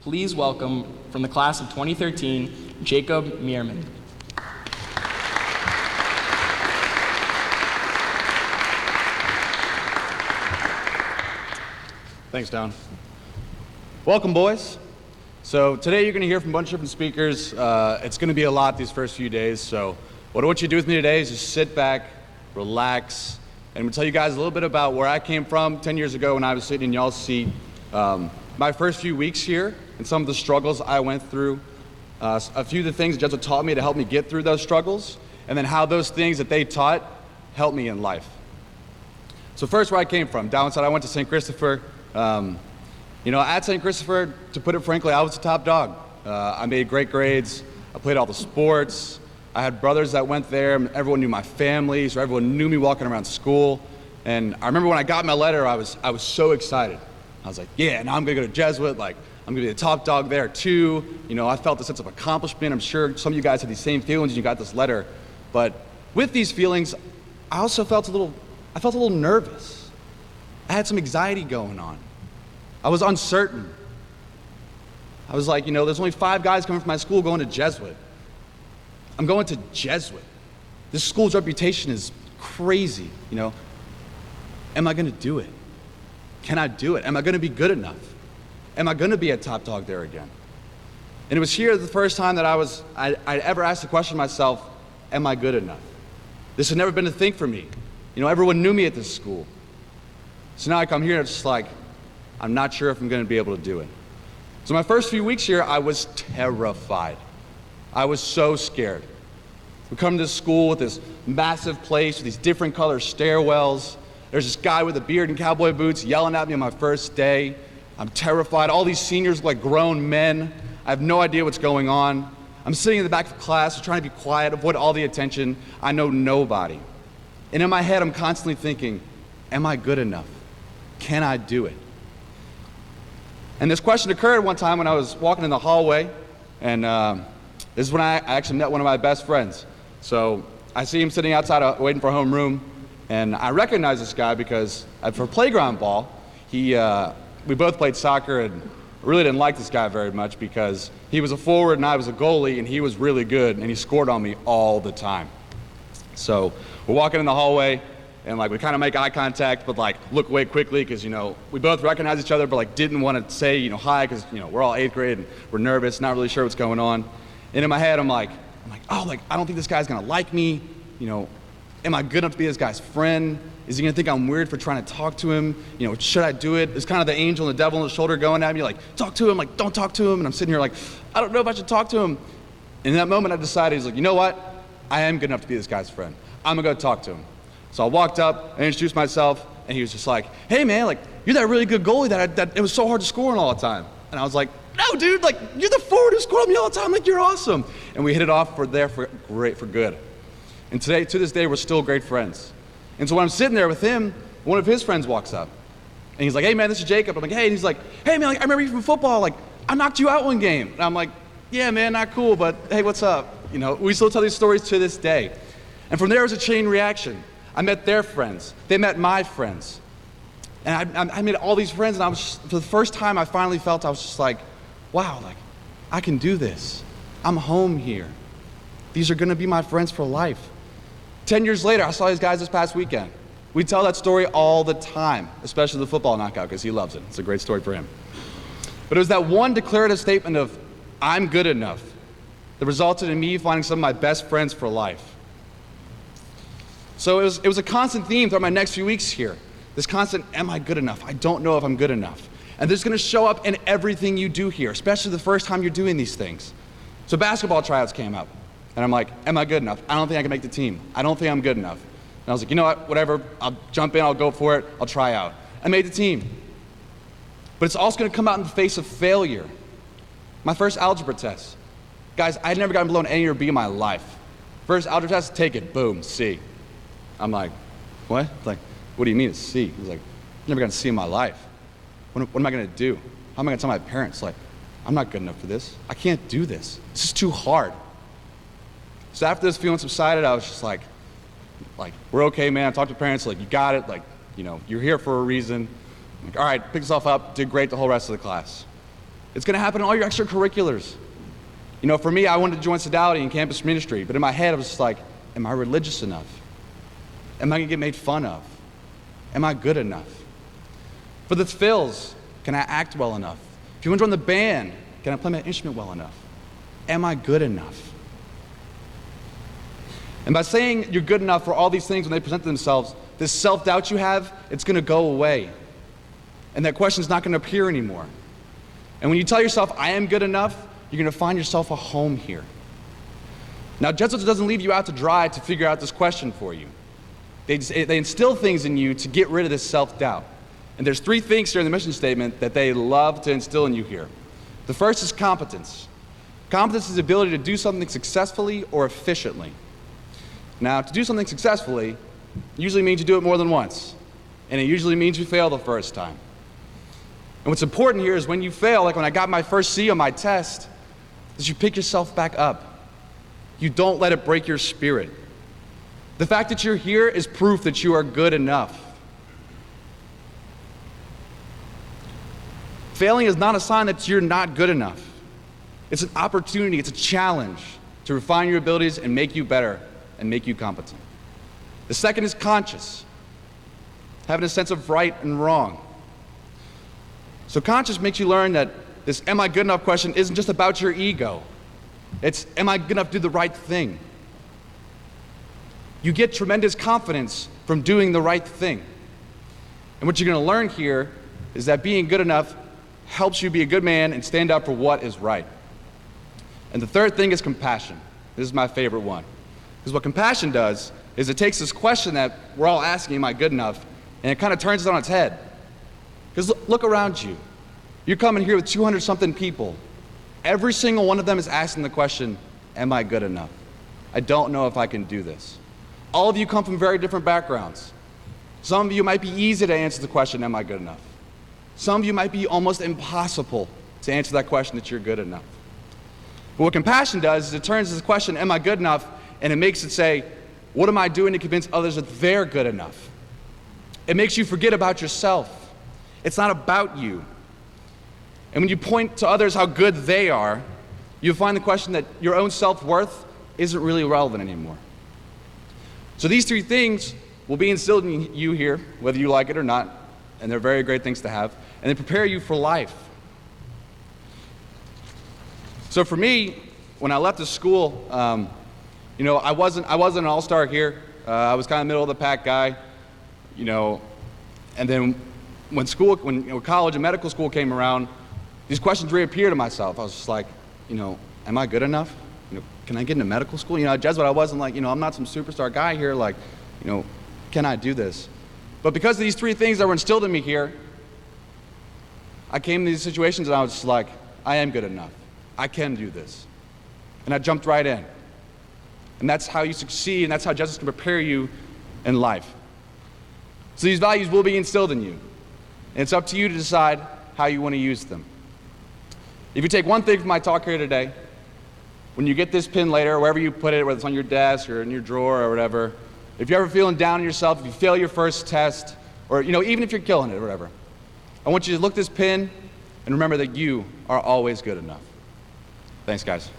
Please welcome, from the class of 2013, Jacob Meariman. Thanks, Don. Welcome, boys. So today you're going to hear from a bunch of different speakers. It's going to be a lot these first few days, so what I want you to do with me today is just sit back, relax, and I'm going to tell you guys a little bit about where I came from 10 years ago when I was sitting in y'all's seat, my first few weeks here, and some of the struggles I went through, a few of the things Jesuit taught me to help me get through those struggles, and then how those things that they taught helped me in life. So first, where I came from, down south, I went to St. Christopher. At St. Christopher, to put it frankly, I was the top dog. I made great grades. I played all the sports. I had brothers that went there. Everyone knew my family, so everyone knew me walking around school. And I remember when I got my letter, I was so excited. I was like, yeah, now I'm gonna go to Jesuit. Like, I'm gonna be the top dog there too. I felt a sense of accomplishment. I'm sure some of you guys had these same feelings when you got this letter. But with these feelings, I also felt a little nervous. I had some anxiety going on. I was uncertain. I was like, there's only 5 guys coming from my school going to Jesuit. I'm going to Jesuit. This school's reputation is crazy, Am I gonna do it? Can I do it? Am I gonna be good enough? Am I gonna be a top dog there again? And it was here the first time that I'd ever asked the question to myself, am I good enough? This had never been a thing for me. Everyone knew me at this school. So now I come here and it's just like, I'm not sure if I'm gonna be able to do it. So my first few weeks here, I was terrified. I was so scared. We come to this school with this massive place with these different color stairwells. There's this guy with a beard and cowboy boots yelling at me on my first day. I'm terrified. All these seniors look like grown men. I have no idea what's going on. I'm sitting in the back of the class trying to be quiet, avoid all the attention. I know nobody. And in my head, I'm constantly thinking, am I good enough? Can I do it? And this question occurred one time when I was walking in the hallway, and this is when I actually met one of my best friends. So I see him sitting outside waiting for homeroom, and I recognize this guy because for playground ball, we both played soccer, and I really didn't like this guy very much because he was a forward and I was a goalie, and he was really good, and he scored on me all the time. So we're walking in the hallway, and we kind of make eye contact, but look away quickly because we both recognize each other, but didn't want to say hi because we're all 8th grade and we're nervous, not really sure what's going on. And in my head, I'm like, I don't think this guy's gonna like me. Am I good enough to be this guy's friend? Is he gonna think I'm weird for trying to talk to him? Should I do it? It's kind of the angel and the devil on the shoulder going at me, talk to him, don't talk to him. And I'm sitting here I don't know if I should talk to him. And in that moment, I decided, you know what? I am good enough to be this guy's friend. I'm gonna go talk to him. So I walked up and introduced myself, and he was just like, hey man, you're that really good goalie that it was so hard to score on all the time. And I was like, no dude, you're the forward who scored on me all the time, you're awesome. And we hit it off for good. And today, to this day, we're still great friends. And so when I'm sitting there with him, one of his friends walks up, and he's like, hey man, this is Jacob. I'm like, hey, and he's like, hey man, I remember you from football, I knocked you out one game. And I'm like, yeah man, not cool, but hey, what's up? We still tell these stories to this day. And from there, it was a chain reaction. I met their friends. They met my friends. And I made all these friends, and for the first time, I finally felt I was just like, wow, I can do this. I'm home here. These are gonna be my friends for life. 10 years later, I saw these guys this past weekend. We tell that story all the time, especially the football knockout, because he loves it. It's a great story for him. But it was that one declarative statement of, I'm good enough, that resulted in me finding some of my best friends for life. So it was a constant theme throughout my next few weeks here. This constant, am I good enough? I don't know if I'm good enough. And this is gonna show up in everything you do here, especially the first time you're doing these things. So basketball tryouts came up, and I'm like, am I good enough? I don't think I can make the team. I don't think I'm good enough. And I was like, you know what, whatever, I'll jump in, I'll go for it, I'll try out. I made the team. But it's also gonna come out in the face of failure. My first algebra test. Guys, I'd never gotten below an A or B in my life. First algebra test, take it, boom, C. I'm like, what? What do you mean it's C? He's like, I've never gotten a C in my life. What am I gonna do? How am I gonna tell my parents, I'm not good enough for this. I can't do this. This is too hard. So after this feeling subsided, I was just like, we're okay, man. I talked to parents, you got it, you're here for a reason. I'm like, all right, pick yourself up, did great the whole rest of the class. It's going to happen in all your extracurriculars. You know, for me, I wanted to join Sodality in campus ministry, but in my head I was just like, am I religious enough? Am I going to get made fun of? Am I good enough? For the fills, can I act well enough? If you want to join the band, can I play my instrument well enough? Am I good enough? And by saying you're good enough for all these things when they present themselves, this self-doubt you have, it's going to go away. And that question's not going to appear anymore. And when you tell yourself, I am good enough, you're going to find yourself a home here. Now, Jesuit doesn't leave you out to dry to figure out this question for you. They instill things in you to get rid of this self-doubt. And there's 3 things here in the mission statement that they love to instill in you here. The first is competence. Competence is the ability to do something successfully or efficiently. Now, to do something successfully usually means you do it more than once. And it usually means you fail the first time. And what's important here is when you fail, like when I got my first C on my test, is you pick yourself back up. You don't let it break your spirit. The fact that you're here is proof that you are good enough. Failing is not a sign that you're not good enough. It's an opportunity, it's a challenge to refine your abilities and make you better and make you competent. The second is conscious, having a sense of right and wrong. So conscious makes you learn that this am I good enough question isn't just about your ego. It's am I good enough to do the right thing? You get tremendous confidence from doing the right thing. And what you're going to learn here is that being good enough helps you be a good man and stand up for what is right. And the third thing is compassion. This is my favorite one. Because what compassion does is it takes this question that we're all asking, am I good enough? And it kind of turns it on its head. Because look around you. You're coming here with 200-something people. Every single one of them is asking the question, am I good enough? I don't know if I can do this. All of you come from very different backgrounds. Some of you might be easy to answer the question, am I good enough? Some of you might be almost impossible to answer that question that you're good enough. But what compassion does is it turns this question, am I good enough? And it makes it say, what am I doing to convince others that they're good enough? It makes you forget about yourself. It's not about you. And when you point to others how good they are, you'll find the question that your own self-worth isn't really relevant anymore. So these 3 things will be instilled in you here, whether you like it or not, and they're very great things to have, and they prepare you for life. So for me, when I left the school, you know, I wasn't an all-star here. I was kind of middle of the pack guy, you know, and then when college and medical school came around, these questions reappeared to myself. I was just like, you know, am I good enough? You know, can I get into medical school? You know, at Jesuit, I wasn't like, you know, I'm not some superstar guy here. Like, you know, can I do this? But because of these 3 things that were instilled in me here, I came to these situations and I was just like, I am good enough. I can do this. And I jumped right in. And that's how you succeed, and that's how Jesuit can prepare you in life. So these values will be instilled in you. And it's up to you to decide how you want to use them. If you take one thing from my talk here today, when you get this pin later, wherever you put it, whether it's on your desk or in your drawer or whatever, if you're ever feeling down on yourself, if you fail your first test, or you know, even if you're killing it or whatever, I want you to look at this pin and remember that you are always good enough. Thanks, guys.